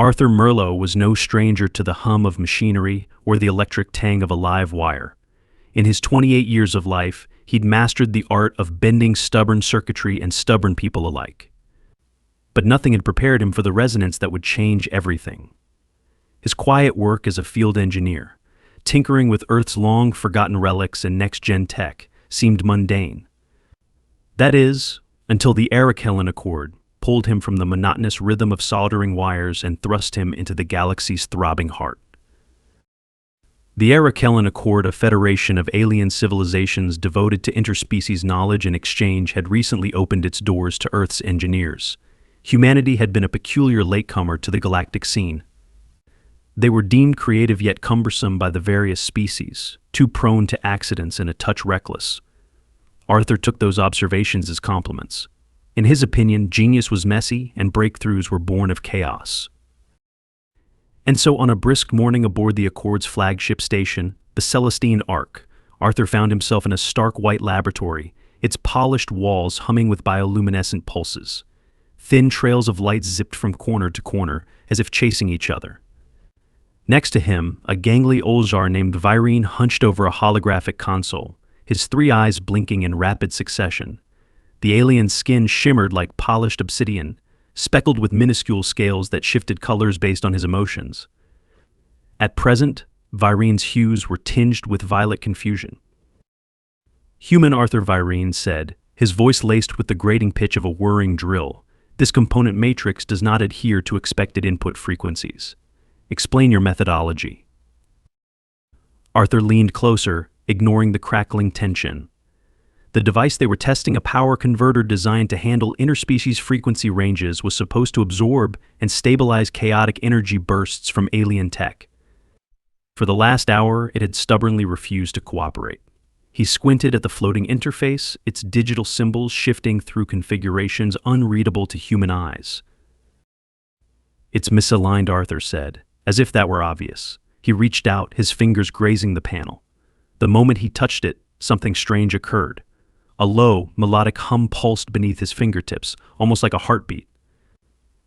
Arthur Merlow was no stranger to the hum of machinery or the electric tang of a live wire. In his 28 years of life, he'd mastered the art of bending stubborn circuitry and stubborn people alike. But nothing had prepared him for the resonance that would change everything. His quiet work as a field engineer, tinkering with Earth's long-forgotten relics and next-gen tech, seemed mundane. That is, until the HFY Accord pulled him from the monotonous rhythm of soldering wires and thrust him into the galaxy's throbbing heart. The HFY Accord, a federation of alien civilizations devoted to interspecies knowledge and exchange, had recently opened its doors to Earth's engineers. Humanity had been a peculiar latecomer to the galactic scene. They were deemed creative yet cumbersome by the various species, too prone to accidents and a touch reckless. Arthur took those observations as compliments. In his opinion, genius was messy and breakthroughs were born of chaos. And so on a brisk morning aboard the Accord's flagship station, the Celestine Arc, Arthur found himself in a stark white laboratory, its polished walls humming with bioluminescent pulses. Thin trails of light zipped from corner to corner, as if chasing each other. Next to him, a gangly Olzar named Virene hunched over a holographic console, his three eyes blinking in rapid succession. The alien's skin shimmered like polished obsidian, speckled with minuscule scales that shifted colors based on his emotions. At present, Virene's hues were tinged with violet confusion. "Human Arthur," Virene said, his voice laced with the grating pitch of a whirring drill. "This component matrix does not adhere to expected input frequencies. Explain your methodology." Arthur leaned closer, ignoring the crackling tension. The device they were testing, a power converter designed to handle interspecies frequency ranges, was supposed to absorb and stabilize chaotic energy bursts from alien tech. For the last hour, it had stubbornly refused to cooperate. He squinted at the floating interface, its digital symbols shifting through configurations unreadable to human eyes. "It's misaligned," Arthur said, as if that were obvious. He reached out, his fingers grazing the panel. The moment he touched it, something strange occurred. A low, melodic hum pulsed beneath his fingertips, almost like a heartbeat.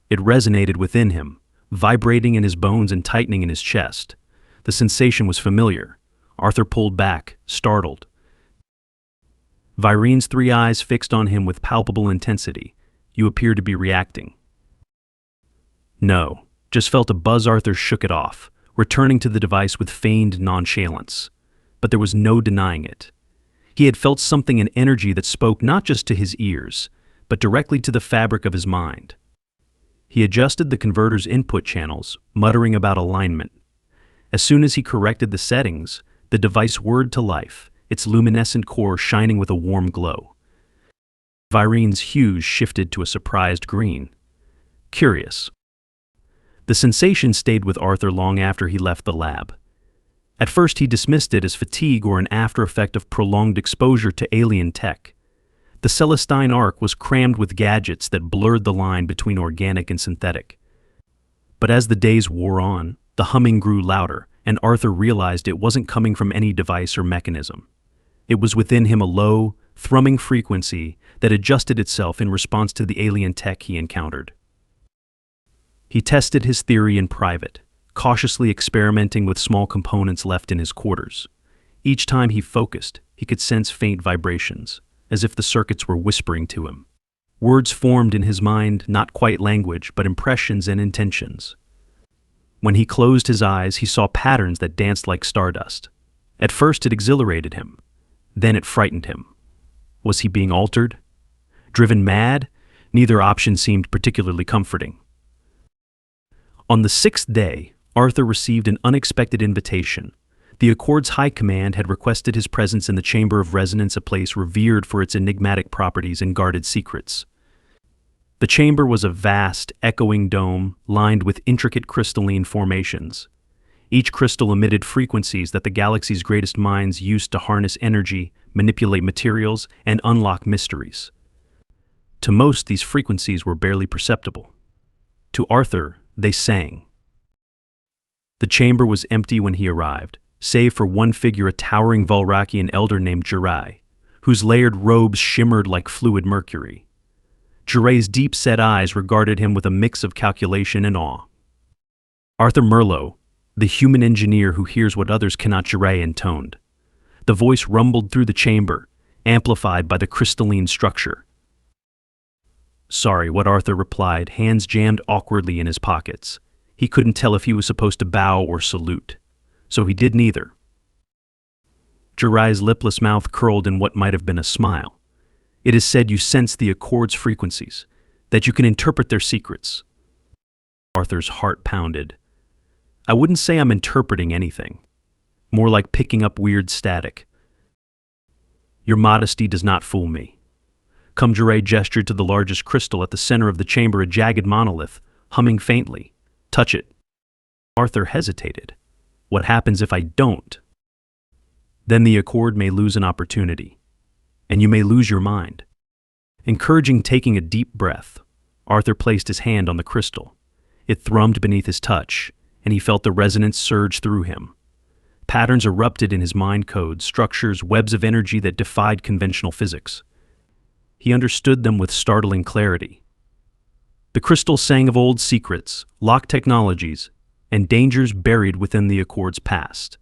It resonated within him, vibrating in his bones and tightening in his chest. The sensation was familiar. Arthur pulled back, startled. Virene's three eyes fixed on him with palpable intensity. "You appear to be reacting." "No, just felt a buzz." Arthur shook it off, returning to the device with feigned nonchalance. But there was no denying it. He had felt something, an energy that spoke not just to his ears, but directly to the fabric of his mind. He adjusted the converter's input channels, muttering about alignment. As soon as he corrected the settings, the device whirred to life, its luminescent core shining with a warm glow. Virene's hues shifted to a surprised green. Curious. The sensation stayed with Arthur long after he left the lab. At first he dismissed it as fatigue or an after-effect of prolonged exposure to alien tech. The Celestine Arc was crammed with gadgets that blurred the line between organic and synthetic. But as the days wore on, the humming grew louder, and Arthur realized it wasn't coming from any device or mechanism. It was within him, a low, thrumming frequency that adjusted itself in response to the alien tech he encountered. He tested his theory in private, cautiously experimenting with small components left in his quarters. Each time he focused, he could sense faint vibrations, as if the circuits were whispering to him. Words formed in his mind, not quite language, but impressions and intentions. When he closed his eyes, he saw patterns that danced like stardust. At first it exhilarated him. Then it frightened him. Was he being altered? Driven mad? Neither option seemed particularly comforting. On the 6th day, Arthur received an unexpected invitation. The Accord's High Command had requested his presence in the Chamber of Resonance, a place revered for its enigmatic properties and guarded secrets. The chamber was a vast, echoing dome lined with intricate crystalline formations. Each crystal emitted frequencies that the galaxy's greatest minds used to harness energy, manipulate materials, and unlock mysteries. To most, these frequencies were barely perceptible. To Arthur, they sang. The chamber was empty when he arrived, save for one figure, a towering Vulrakian elder named Jirai, whose layered robes shimmered like fluid mercury. Jirai's deep-set eyes regarded him with a mix of calculation and awe. Arthur Merlow, the human engineer who hears what others cannot. Jiray intoned. The voice rumbled through the chamber, amplified by the crystalline structure. Sorry, what Arthur replied, hands jammed awkwardly in his pockets. He couldn't tell if he was supposed to bow or salute, so he did neither. Jirai's lipless mouth curled in what might have been a smile. It is said you sense the Accord's frequencies, that you can interpret their secrets. Arthur's heart pounded. I wouldn't say I'm interpreting anything. More like picking up weird static. Your modesty does not fool me. Come, Jiray gestured to the largest crystal at the center of the chamber, a jagged monolith, humming faintly. Touch it. Arthur hesitated. What happens if I don't? Then the Accord may lose an opportunity, and you may lose your mind. Encouraging taking a deep breath, Arthur placed his hand on the crystal. It thrummed beneath his touch, and he felt the resonance surge through him. Patterns erupted in his mind codes, structures, webs of energy that defied conventional physics. He understood them with startling clarity. The crystal sang of old secrets, locked technologies, and dangers buried within the Accord's past.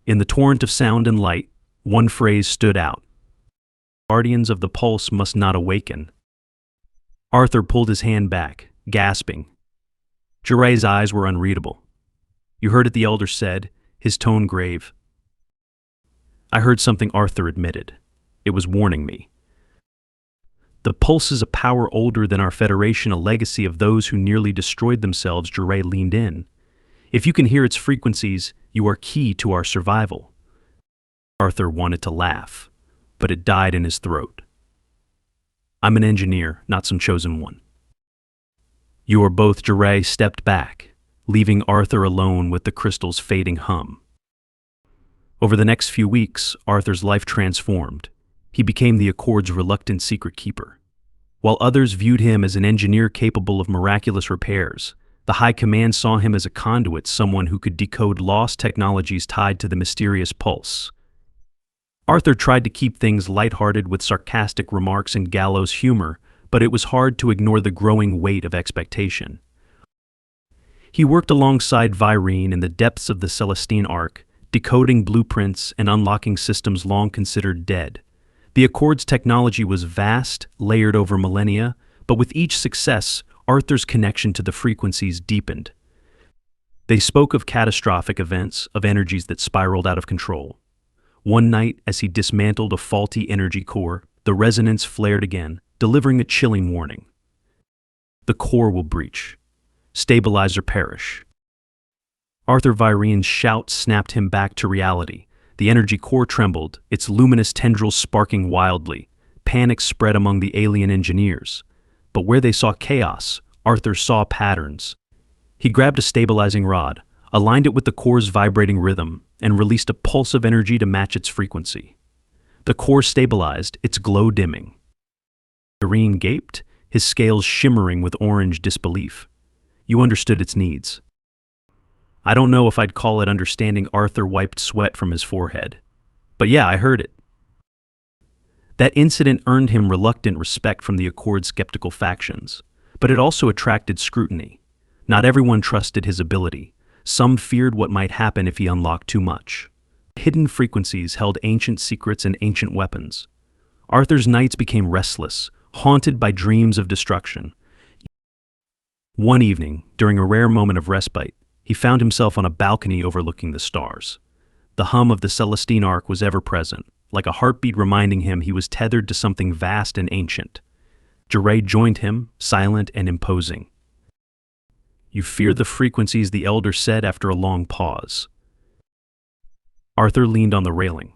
In the torrent of sound and light, one phrase stood out. Guardians of the Pulse must not awaken. Arthur pulled his hand back, gasping. Jirai's eyes were unreadable. You heard it, the elder said, his tone grave. I heard something, Arthur admitted. It was warning me. The Pulse is a power older than our Federation, a legacy of those who nearly destroyed themselves. Jirai leaned in. If you can hear its frequencies, you are key to our survival. Arthur wanted to laugh, but it died in his throat. I'm an engineer, not some chosen one. You are both. Jirai stepped back, leaving Arthur alone with the crystal's fading hum. Over the next few weeks, Arthur's life transformed. He became the Accord's reluctant secret keeper. While others viewed him as an engineer capable of miraculous repairs, the High Command saw him as a conduit, someone who could decode lost technologies tied to the mysterious Pulse. Arthur tried to keep things lighthearted with sarcastic remarks and gallows humor, but it was hard to ignore the growing weight of expectation. He worked alongside Virene in the depths of the Celestine Arc, decoding blueprints and unlocking systems long considered dead. The Accord's technology was vast, layered over millennia, but with each success, Arthur's connection to the frequencies deepened. They spoke of catastrophic events, of energies that spiraled out of control. One night, as he dismantled a faulty energy core, the resonance flared again, delivering a chilling warning. The core will breach. Stabilize or perish. Arthur Virene's shout snapped him back to reality. The energy core trembled, its luminous tendrils sparking wildly. Panic spread among the alien engineers. But where they saw chaos, Arthur saw patterns. He grabbed a stabilizing rod, aligned it with the core's vibrating rhythm, and released a pulse of energy to match its frequency. The core stabilized, its glow dimming. Virene gaped, his scales shimmering with orange disbelief. You understood its needs. I don't know if I'd call it understanding. Arthur wiped sweat from his forehead. But yeah, I heard it. That incident earned him reluctant respect from the Accord's skeptical factions, but it also attracted scrutiny. Not everyone trusted his ability. Some feared what might happen if he unlocked too much. Hidden frequencies held ancient secrets and ancient weapons. Arthur's nights became restless, haunted by dreams of destruction. One evening, during a rare moment of respite, he found himself on a balcony overlooking the stars. The hum of the Celestine Arc was ever present, like a heartbeat reminding him he was tethered to something vast and ancient. Jiray joined him, silent and imposing. You fear the frequencies, the elder said after a long pause. Arthur leaned on the railing.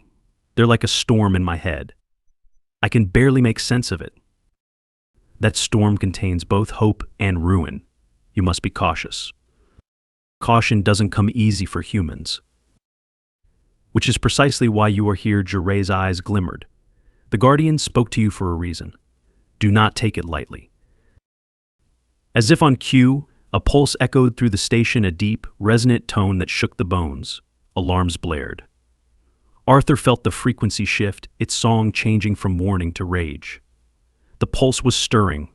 They're like a storm in my head. I can barely make sense of it. That storm contains both hope and ruin. You must be cautious. Caution doesn't come easy for humans. Which is precisely why you are here. Jirai's eyes glimmered. The Guardian spoke to you for a reason. Do not take it lightly. As if on cue, a pulse echoed through the station, a deep, resonant tone that shook the bones. Alarms blared. Arthur felt the frequency shift, its song changing from warning to rage. The pulse was stirring,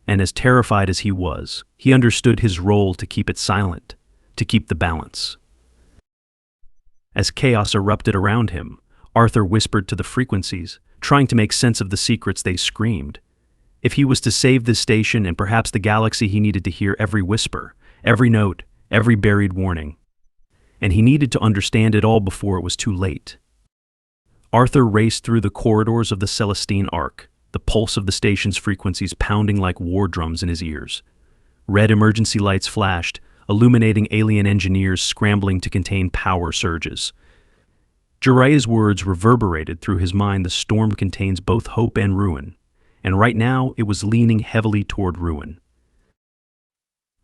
and as terrified as he was, he understood his role to keep it silent. to keep the balance. As chaos erupted around him, Arthur whispered to the frequencies, trying to make sense of the secrets they screamed. If he was to save this station and perhaps the galaxy, he needed to hear every whisper, every note, every buried warning. And he needed to understand it all before it was too late. Arthur raced through the corridors of the Celestine Arc, the pulse of the station's frequencies pounding like war drums in his ears. Red emergency lights flashed, illuminating alien engineers scrambling to contain power surges. Jiraiya's words reverberated through his mind. The storm contains both hope and ruin, and right now it was leaning heavily toward ruin.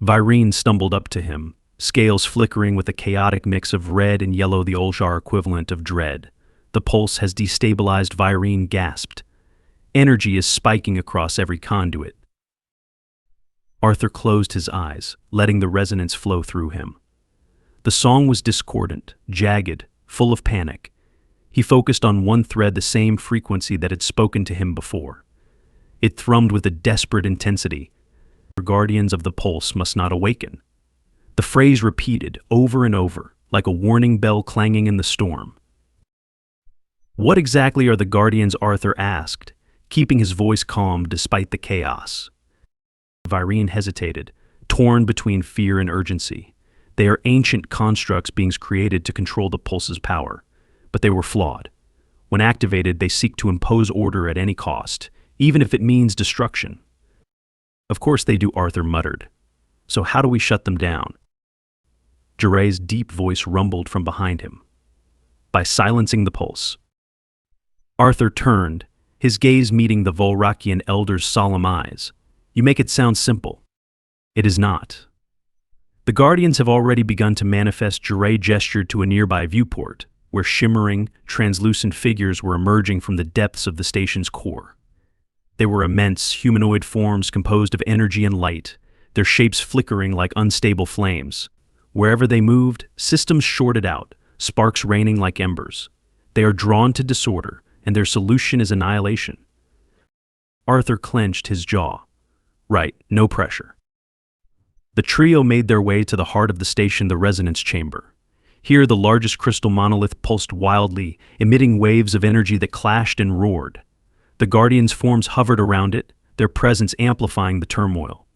Virene stumbled up to him, scales flickering with a chaotic mix of red and yellow, the Uljar equivalent of dread. The pulse has destabilized, Virene gasped. Energy is spiking across every conduit. Arthur closed his eyes, letting the resonance flow through him. The song was discordant, jagged, full of panic. He focused on one thread, the same frequency that had spoken to him before. It thrummed with a desperate intensity. The guardians of the pulse must not awaken. The phrase repeated over and over, like a warning bell clanging in the storm. What exactly are the guardians? Arthur asked, keeping his voice calm despite the chaos. Virene hesitated, torn between fear and urgency. They are ancient constructs, beings created to control the pulse's power, but they were flawed. When activated, they seek to impose order at any cost, even if it means destruction. Of course they do, Arthur muttered. So how do we shut them down? Jiraiya's deep voice rumbled from behind him. By silencing the pulse. Arthur turned, his gaze meeting the Volrakian elder's solemn eyes. You make it sound simple. It is not. The Guardians have already begun to manifest. Jiraiya gestured to a nearby viewport, where shimmering, translucent figures were emerging from the depths of the station's core. They were immense, humanoid forms composed of energy and light, their shapes flickering like unstable flames. Wherever they moved, systems shorted out, sparks raining like embers. They are drawn to disorder, and their solution is annihilation. Arthur clenched his jaw. Right, no pressure. The trio made their way to the heart of the station, the resonance chamber. Here, the largest crystal monolith pulsed wildly, emitting waves of energy that clashed and roared. The Guardians' forms hovered around it, their presence amplifying the turmoil.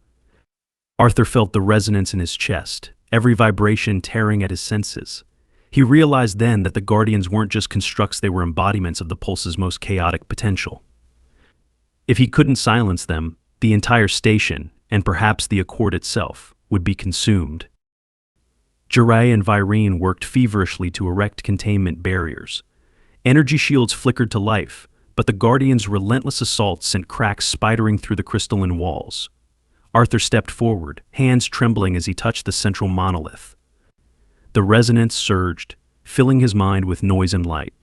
Arthur felt the resonance in his chest, every vibration tearing at his senses. He realized then that the Guardians weren't just constructs, they were embodiments of the pulse's most chaotic potential. If he couldn't silence them, the entire station, and perhaps the Accord itself, would be consumed. Jiraiya and Virene worked feverishly to erect containment barriers. Energy shields flickered to life, but the Guardians' relentless assault sent cracks spidering through the crystalline walls. Arthur stepped forward, hands trembling as he touched the central monolith. The resonance surged, filling his mind with noise and light.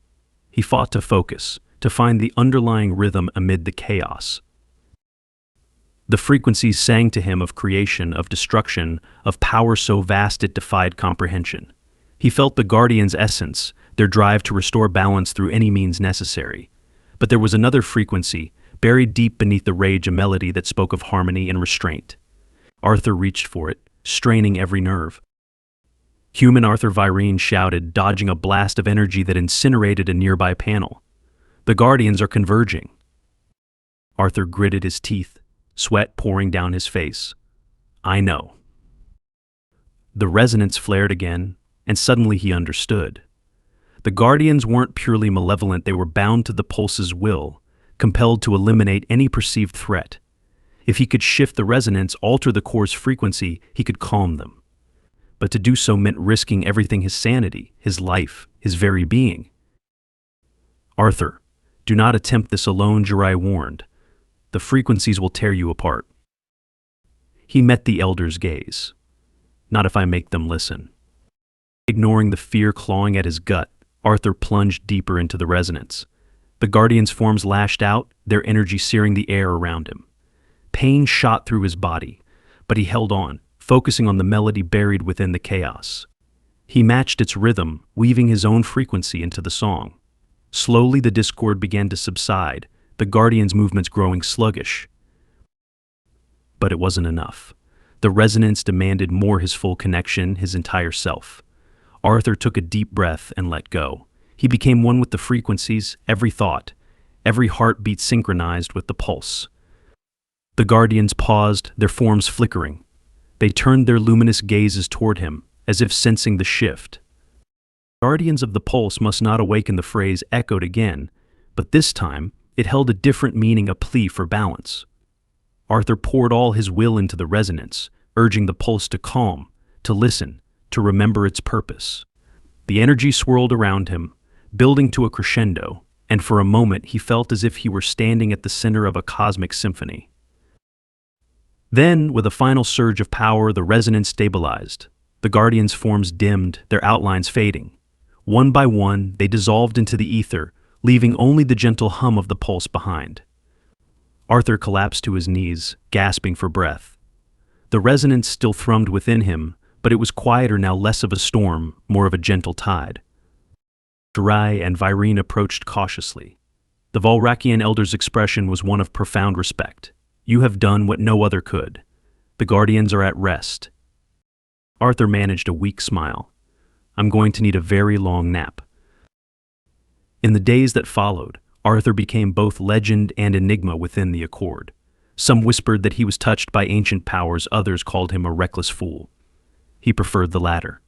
He fought to focus, to find the underlying rhythm amid the chaos. The frequencies sang to him of creation, of destruction, of power so vast it defied comprehension. He felt the Guardians' essence, their drive to restore balance through any means necessary. But there was another frequency, buried deep beneath the rage, a melody that spoke of harmony and restraint. Arthur reached for it, straining every nerve. Human Arthur, Virene shouted, dodging a blast of energy that incinerated a nearby panel. The Guardians are converging. Arthur gritted his teeth, sweat pouring down his face. I know. The resonance flared again, and suddenly he understood. The Guardians weren't purely malevolent, they were bound to the pulse's will, compelled to eliminate any perceived threat. If he could shift the resonance, alter the core's frequency, he could calm them. But to do so meant risking everything, his sanity, his life, his very being. Arthur, do not attempt this alone, Jiraiya warned. The frequencies will tear you apart. He met the elder's gaze. Not if I make them listen. Ignoring the fear clawing at his gut, Arthur plunged deeper into the resonance. The Guardians' forms lashed out, their energy searing the air around him. Pain shot through his body, but he held on, focusing on the melody buried within the chaos. He matched its rhythm, weaving his own frequency into the song. Slowly the discord began to subside, the Guardians' movements growing sluggish. But it wasn't enough. The resonance demanded more, his full connection, his entire self. Arthur took a deep breath and let go. He became one with the frequencies, every thought, every heartbeat synchronized with the pulse. The guardians paused, their forms flickering. They turned their luminous gazes toward him, as if sensing the shift. Guardians of the pulse must not awaken, the phrase echoed again, but this time it held a different meaning, a plea for balance. Arthur poured all his will into the resonance, urging the pulse to calm, to listen, to remember its purpose. The energy swirled around him, building to a crescendo, and for a moment he felt as if he were standing at the center of a cosmic symphony. Then, with a final surge of power, the resonance stabilized. The guardians' forms dimmed, their outlines fading. One by one, they dissolved into the ether, leaving only the gentle hum of the pulse behind. Arthur collapsed to his knees, gasping for breath. The resonance still thrummed within him, but it was quieter now, less of a storm, more of a gentle tide. Sarai and Virene approached cautiously. The Volrakian elder's expression was one of profound respect. You have done what no other could. The guardians are at rest. Arthur managed a weak smile. I'm going to need a very long nap. In the days that followed, Arthur became both legend and enigma within the Accord. Some whispered that he was touched by ancient powers, others called him a reckless fool. He preferred the latter.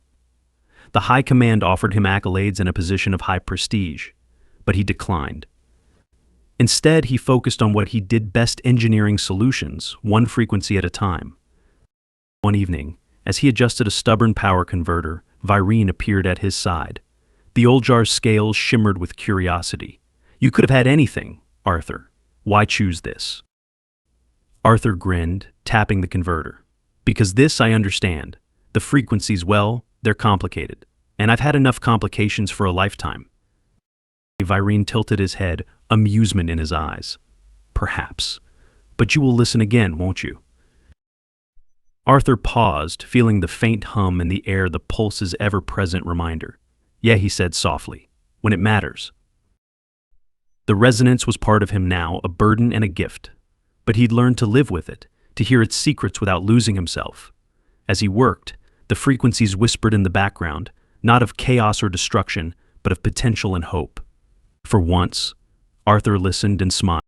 The High Command offered him accolades and a position of high prestige, but he declined. Instead, he focused on what he did best, engineering solutions, one frequency at a time. One evening, as he adjusted a stubborn power converter, Virene appeared at his side. The old jar's scales shimmered with curiosity. You could have had anything, Arthur. Why choose this? Arthur grinned, tapping the converter. Because this I understand. The frequencies, well, they're complicated. And I've had enough complications for a lifetime. Virene tilted his head, amusement in his eyes. Perhaps. But you will listen again, won't you? Arthur paused, feeling the faint hum in the air, the pulse's ever-present reminder. Yeah, he said softly. When it matters. The resonance was part of him now, a burden and a gift. But he'd learned to live with it, to hear its secrets without losing himself. As he worked, the frequencies whispered in the background, not of chaos or destruction, but of potential and hope. For once, Arthur listened and smiled.